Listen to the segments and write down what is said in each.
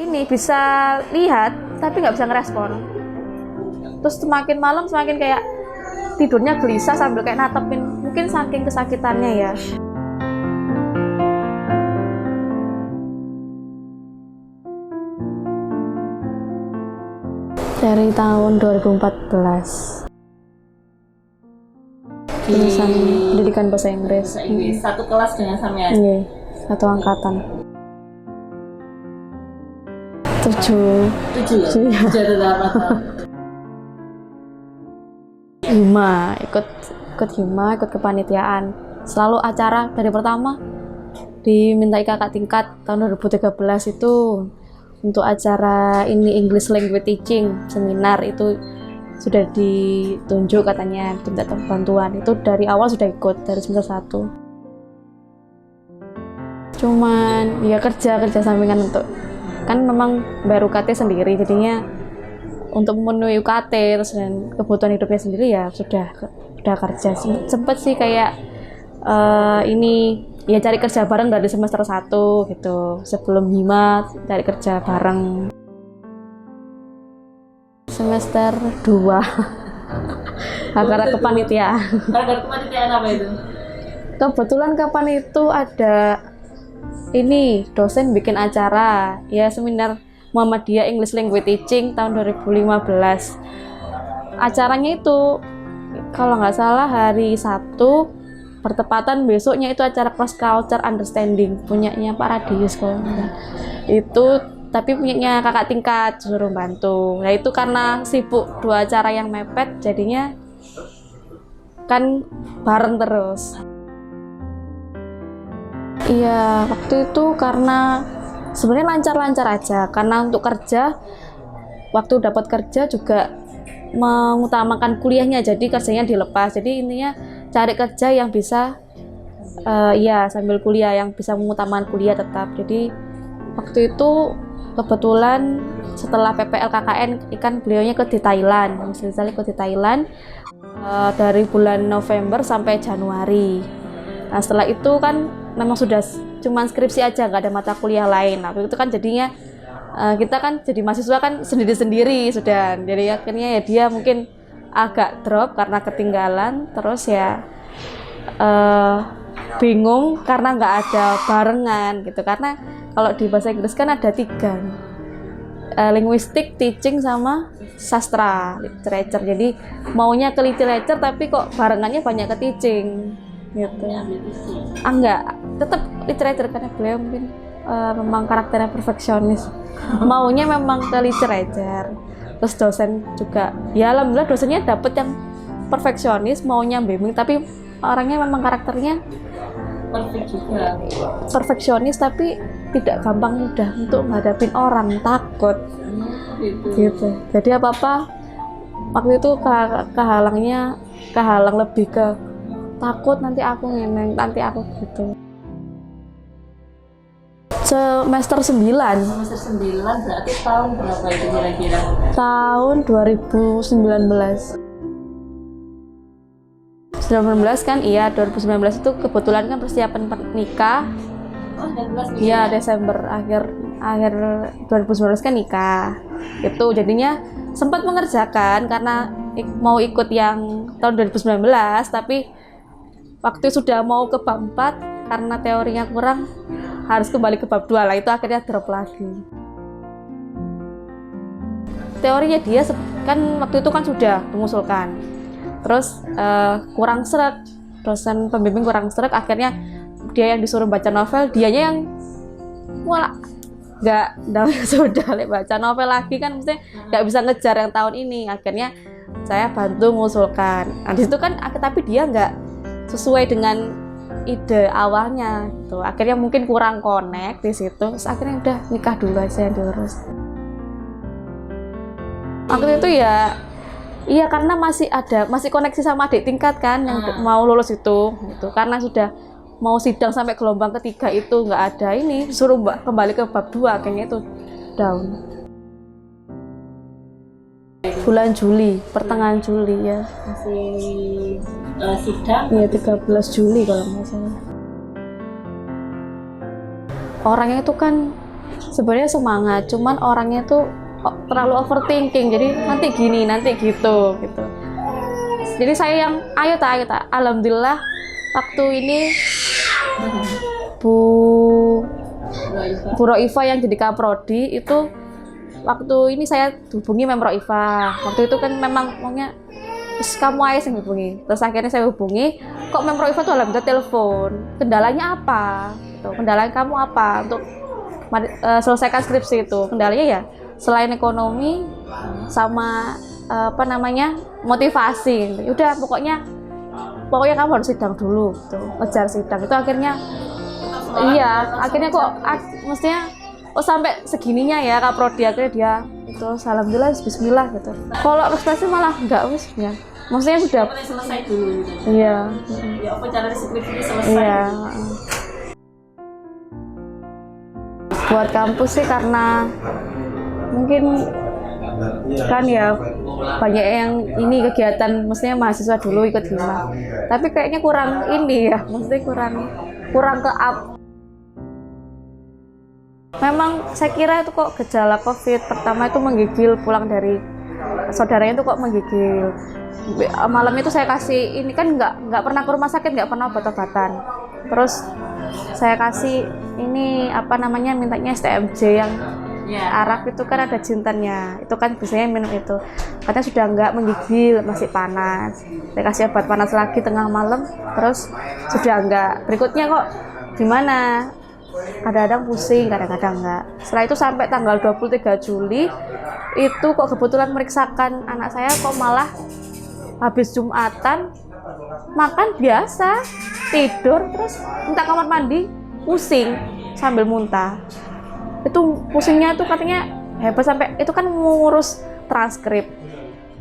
ini bisa lihat tapi nggak bisa ngerespon. Terus semakin malam semakin kayak tidurnya gelisah sambil kayak natepin, mungkin saking kesakitannya ya. Dari tahun 2014 jurusan pendidikan bahasa Inggris. Satu kelas dengan sampean? Iya, satu angkatan. 7 ya? 7 berapa tahun? Hima, ikut kepanitiaan. Selalu acara dari pertama dimintai kakak tingkat tahun 2013 itu untuk acara ini English Language Teaching seminar itu sudah ditunjuk katanya minta bantuan. Itu dari awal sudah ikut dari semester 1. Cuman ya kerja sampingan untuk kan memang bayar UKT sendiri, jadinya untuk memenuhi UKT terus dan kebutuhan hidupnya sendiri ya sudah kerja. Sempet sih kayak ini ya cari kerja bareng dari semester 1 gitu, sebelum Hima cari kerja bareng. Semester 2 karena kepanitiaan. Karena kepanitiaan apa itu? Kebetulan kapan itu ada ini dosen bikin acara ya seminar Muhammadiyah English Language Teaching tahun 2015. Acaranya itu kalau nggak salah hari Sabtu, bertepatan besoknya itu acara Cross Culture Understanding punyanya Pak Radius kalau nggak. Itu tapi punyanya kakak tingkat suruh bantu. Nah itu karena sibuk dua acara yang mepet jadinya kan bareng terus. Iya, waktu itu karena sebenarnya lancar-lancar aja, karena untuk kerja, waktu dapat kerja juga mengutamakan kuliahnya, jadi kerjanya dilepas. Jadi intinya cari kerja yang bisa, ya sambil kuliah, yang bisa mengutamakan kuliah tetap. Jadi waktu itu kebetulan setelah PPL KKN, kan beliaunya di Thailand, misalnya di Thailand dari bulan November sampai Januari. Nah setelah itu kan memang sudah cuma skripsi aja, nggak ada mata kuliah lain. Nah itu kan jadinya kita kan jadi mahasiswa kan sendiri-sendiri sudah. Jadi akhirnya ya dia mungkin agak drop karena ketinggalan. Terus ya bingung karena nggak ada barengan gitu. Karena kalau di bahasa Inggris kan ada 3, linguistik, teaching, sama sastra, literature. Jadi maunya ke literature tapi kok barengannya banyak ke teaching gitu. Enggak, tetap literature karena beliau mungkin memang karakternya perfeksionis. Maunya memang ke literature. Terus dosen juga, ya alhamdulillah dosennya dapet yang perfeksionis, maunya bimbing, tapi orangnya memang karakternya perfeksionis tapi tidak gampang mudah untuk menghadapin orang, takut gitu. Jadi apa-apa waktu itu kehalang lebih ke takut nanti aku ngeneng, nanti aku gitu. Semester 9 berarti tahun berapa itu kira-kira? Tahun 2019 kan, iya 2019 itu kebetulan kan persiapan nikah. Oh, 19 Iya, Desember akhir 2019 kan nikah. Itu jadinya sempat mengerjakan karena mau ikut yang tahun 2019 tapi waktu sudah mau ke bab 4 karena teorinya kurang harus kembali ke bab 2 lah, itu akhirnya drop lagi. Teorinya dia kan waktu itu kan sudah mengusulkan, terus kurang seret, dosen pembimbing kurang seret, akhirnya dia yang disuruh baca novel, dianya yang nggak sudah baca novel lagi kan mesti nggak bisa ngejar yang tahun ini. Akhirnya saya bantu mengusulkan. Nah di situ kan tapi dia nggak sesuai dengan ide awalnya gitu. Akhirnya mungkin kurang connect di situ. Terus akhirnya udah nikah dulu aja yang diurus. Waktu itu ya iya karena masih koneksi sama adik tingkat kan yang mau lulus itu gitu. Karena sudah mau sidang sampai gelombang ketiga itu nggak ada ini, suruh kembali ke bab 2, akhirnya itu down. Bulan Juli, pertengahan Juli ya. Masih sidang? Iya 13 Juli kalau nggak salah. Orangnya itu kan sebenarnya semangat, cuman orangnya tuh terlalu overthinking, jadi nanti gini, nanti gitu. Jadi saya yang ayo tak. Alhamdulillah waktu ini Bu Roifa yang jadi Kaprodi itu waktu ini saya hubungi Mem Roifa. Waktu itu kan memang maunya kamu aja yang hubungi. Terus akhirnya saya hubungi, kok Mem Roifa tuh alhamdulillah telepon. Kendalanya apa? Gitu. Kendalanya kamu apa untuk selesaikan skripsi itu? Kendalanya ya selain ekonomi sama motivasi. Udah pokoknya kamu harus sidang dulu gitu. Ngejar sidang itu akhirnya kok mestinya sampai segininya ya Kaprodi, akhirnya dia itu alhamdulillah bismillah gitu. Kalau prestasi malah enggak ya. Maksudnya sudah selesai dulu. Iya. Ya apa cara skripsi ini selesai. Iya. Buat kampus sih karena mungkin kan ya banyak yang ini kegiatan, maksudnya mahasiswa dulu ikut hima, tapi kayaknya kurang ini ya, maksudnya kurang ke up. Memang saya kira itu kok gejala COVID pertama itu menggigil, pulang dari saudaranya itu kok menggigil. Malam itu saya kasih ini kan nggak pernah ke rumah sakit, nggak pernah obat-obatan, terus saya kasih ini mintanya STMJ yang arak itu kan ada jintannya, itu kan biasanya minum itu, katanya sudah nggak menggigil, masih panas. Saya kasih obat panas lagi tengah malam, terus sudah nggak. Berikutnya kok gimana? Kadang-kadang pusing, kadang-kadang enggak. Setelah itu sampai tanggal 23 Juli itu kok kebetulan meriksakan anak saya, kok malah habis Jumatan makan biasa, tidur, terus minta kamar mandi, pusing sambil muntah. Itu pusingnya itu katanya hebat, sampai itu kan mengurus transkrip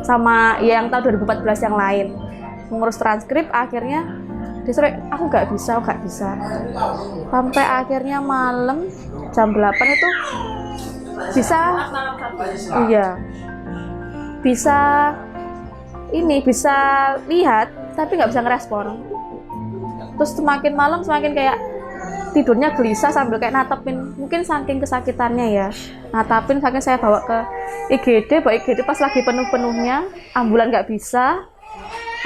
sama yang tahun 2014 yang lain, mengurus transkrip. Akhirnya disuruh aku nggak bisa, sampai akhirnya malam jam 8 itu bisa lihat tapi nggak bisa ngerespon. Terus semakin malam semakin kayak tidurnya gelisah sambil kayak natapin, mungkin saking kesakitannya ya, natapin. Saking saya bawa ke IGD pas lagi penuh-penuhnya, ambulan nggak bisa.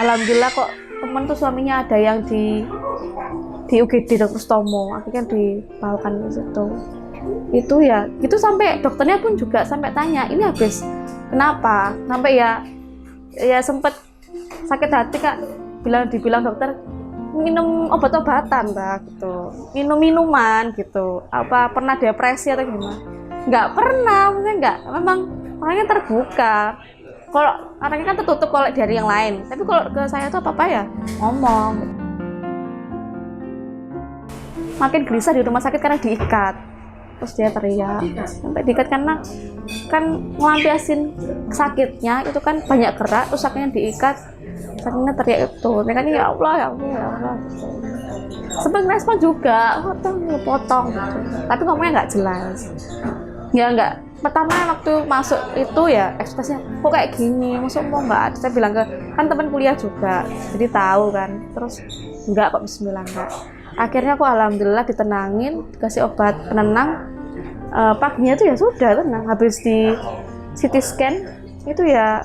Alhamdulillah kok temen tuh suaminya ada yang di UGD Dr. Sutomo, akhirnya dibawakan ke situ. Itu ya, itu sampai dokternya pun juga sampai tanya, ini habis kenapa? Sampai ya sempet sakit hati Kak, dibilang dokter minum obat-obatan Mbak gitu, minum minuman gitu, apa pernah depresi atau gimana? Nggak pernah, mungkin nggak, memang orangnya terbuka. Kalau orangnya kan tertutup kalau dari yang lain, tapi kalau ke saya tuh apa ya ngomong. Makin gelisah di rumah sakit karena diikat, terus dia teriak sampai diikat karena kan melampiasin sakitnya, itu kan banyak gerak, terus akhirnya diikat, sakitnya teriak itu, makanya ya Allah. Sempat respon juga, potong gitu, tapi ngomongnya nggak jelas. Nggak. Pertama waktu masuk itu ya ekspektasinya kok kayak gini, masuk mau nggak ada. Saya bilang ke kan teman kuliah juga, jadi tahu kan. Terus nggak kok, bismillah nggak. Akhirnya aku alhamdulillah ditenangin, kasih obat penenang. Paginya itu ya sudah tenang. Habis di CT scan itu ya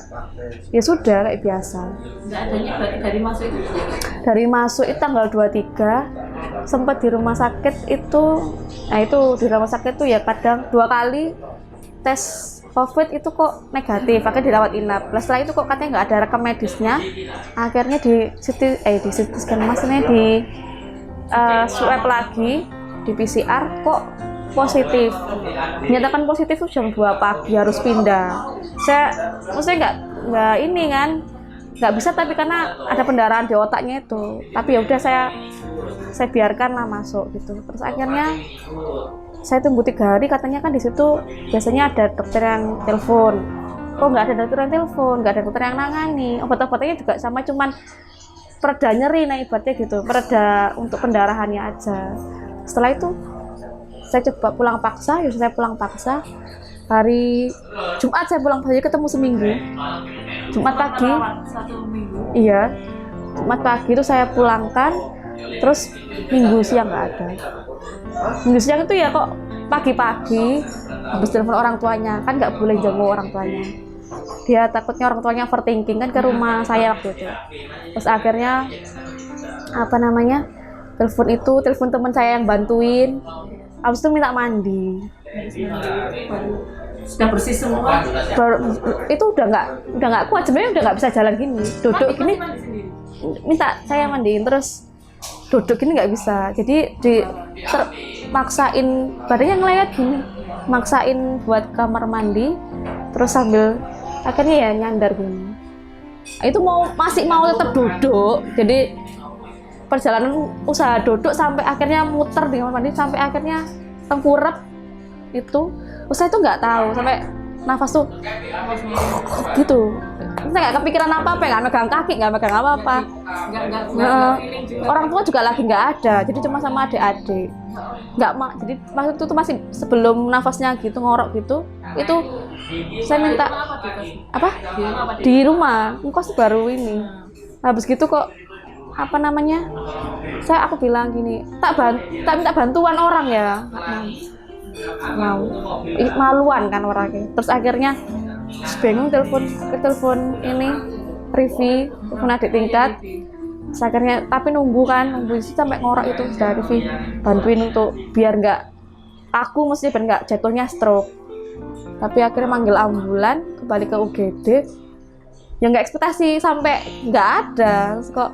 sudah kayak biasa. Nggak adanya berarti dari masuk itu? Dari masuk itu tanggal 23, sempat di rumah sakit itu. Nah itu di rumah sakit itu ya kadang 2 kali tes COVID itu kok negatif, akhirnya dirawat inap. Setelah itu kok katanya nggak ada rekam medisnya, akhirnya di CT scan, maksudnya di swab lagi, di PCR kok positif. Dinyatakan positif itu jam 2 pagi, harus pindah. Maksudnya nggak ini kan, nggak bisa, tapi karena ada pendarahan di otaknya itu. Tapi ya udah saya biarkanlah masuk gitu. Terus akhirnya saya tunggu 3 hari, katanya kan di situ biasanya ada dokter yang telepon. Kok nggak ada dokter yang telepon, nggak ada dokter yang nangani. Obat-obatnya juga sama, cuman pereda nyeri, nah ibaratnya gitu, pereda untuk pendarahannya aja. Setelah itu saya coba pulang paksa. Hari Jumat saya pulang pagi, ketemu seminggu. Jumat pagi. 1 minggu. Iya. Jumat pagi itu saya pulangkan, terus Minggu siang nggak ada. Minggu siang itu ya kok pagi-pagi habis telepon orang tuanya, kan nggak boleh jenguk orang tuanya. Dia takutnya orang tuanya overthinking kan ke rumah saya waktu itu. Terus akhirnya telepon teman saya yang bantuin. Habis itu minta mandi. Sudah bersih semua. Itu udah nggak kuat, sebenarnya udah nggak bisa jalan gini, duduk gini. Mandi sendiri. Minta saya mandiin terus duduk gini nggak bisa, jadi maksain badannya ngelayat gini, maksain buat kamar mandi terus sambil akhirnya ya nyandar gini. Itu masih mau tetap duduk, jadi perjalanan usaha duduk sampai akhirnya muter di kamar mandi sampai akhirnya tengkurap itu. Saya tuh nggak tahu sampai nafas tuh gitu. Saya nggak kepikiran apa-apa, nggak megang kaki, nggak megang apa-apa. Orang tua juga lagi nggak ada, jadi cuma sama adik-adik. Jadi maksud itu tuh masih sebelum nafasnya gitu ngorok gitu. Itu saya minta apa? Di rumah, ngkos baru ini. Habis gitu kok aku bilang gini, tak minta bantuan orang ya, mau maluan kan orangnya. Terus akhirnya bingung telepon ini Rivi, telepon adik tingkat. Terus akhirnya tapi nunggu itu sampai ngorok itu sudah Rivi bantuin untuk biar nggak mesti biar nggak jatuhnya stroke. Tapi akhirnya manggil ambulan kembali ke UGD. Ya nggak ekspektasi sampai nggak ada. Terus kok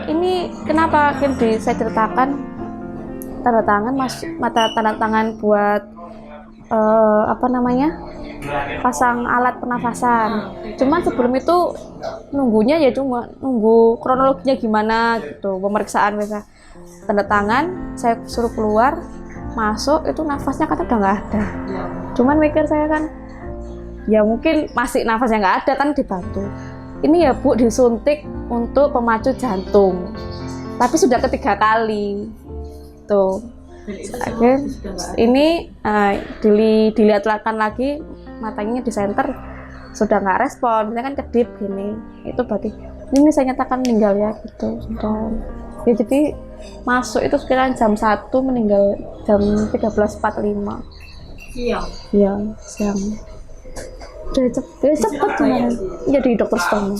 ini kenapa saya ceritakan tanda tangan buat pasang alat pernafasan. Cuman sebelum itu nunggunya ya cuma nunggu kronologinya gimana gitu, pemeriksaan biasa. Tanda tangan, saya suruh keluar, masuk itu nafasnya kata udah nggak ada. Cuman mikir saya kan, ya mungkin masih nafasnya nggak ada kan dibantu. Ini ya Bu disuntik untuk pemacu jantung, tapi sudah ketiga kali tuh. Akhirnya ini dilihat-lihatkan lagi matanya di center sudah nggak respon, misalnya kan kedip gini, itu berarti ini saya nyatakan meninggal ya gitu. Sudah ya jadi masuk itu sekiranya jam 1, meninggal jam 13.45 siang. Udah cepet kemarin ya di dokter Stono.